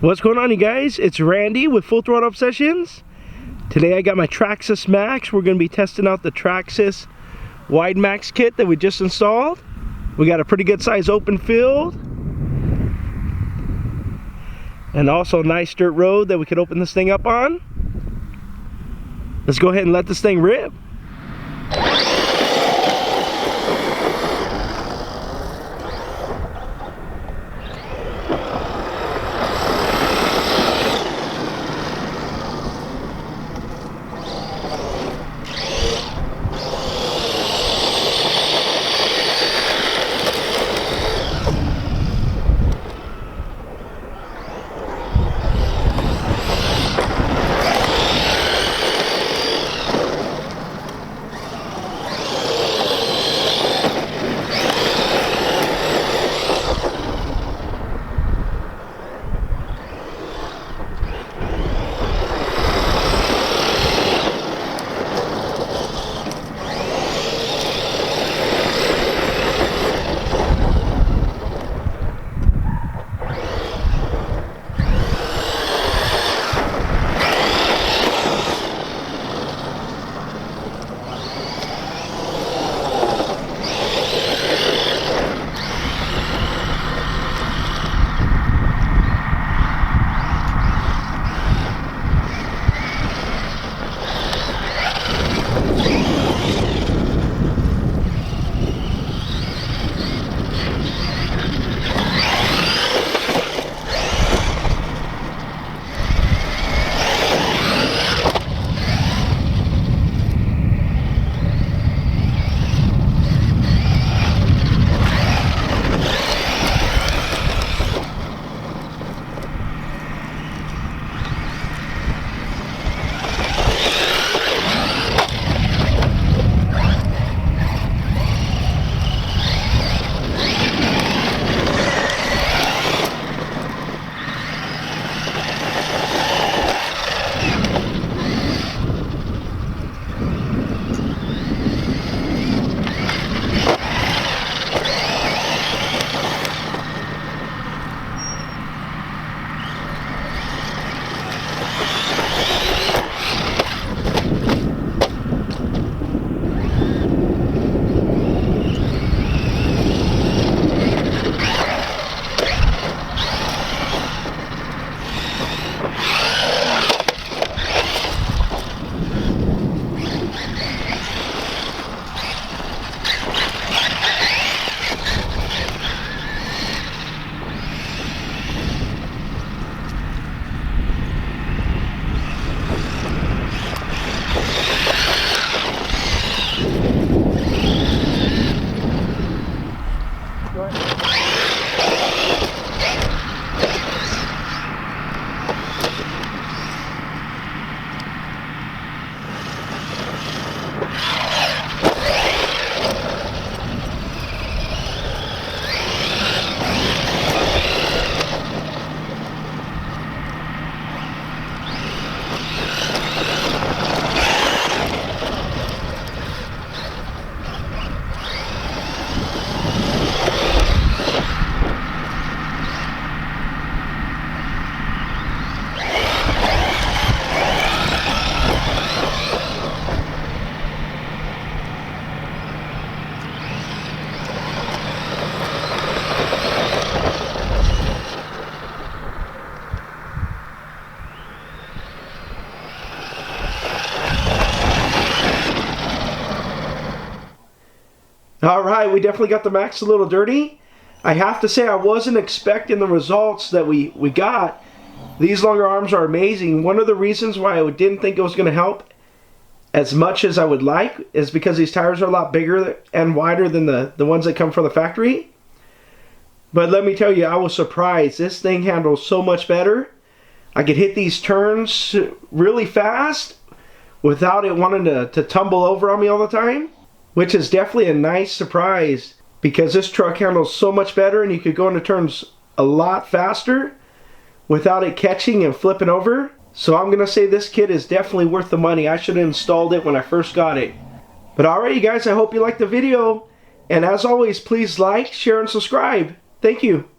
What's going on, you guys? It's Randy with Full Throttle Obsessions. Today I got my Traxxas Maxx. We're going to be testing out the Traxxas Widemaxx kit that we just installed. We got a pretty good size open field and also a nice dirt road that we could open this thing up on. Let's go ahead and let this thing rip. Alright, we definitely got the Max a little dirty. I have to say I wasn't expecting the results that we got. These longer arms are amazing. One of the reasons why I didn't think it was going to help as much as I would like is because these tires are a lot bigger and wider than the ones that come from the factory. But let me tell you, I was surprised. This thing handles so much better. I could hit these turns really fast without it wanting to tumble over on me all the time, which is definitely a nice surprise because this truck handles so much better and you could go into turns a lot faster without it catching and flipping over. So I'm going to say this kit is definitely worth the money. I should have installed it when I first got it. But alright, you guys, I hope you liked the video. And as always, please like, share, and subscribe. Thank you.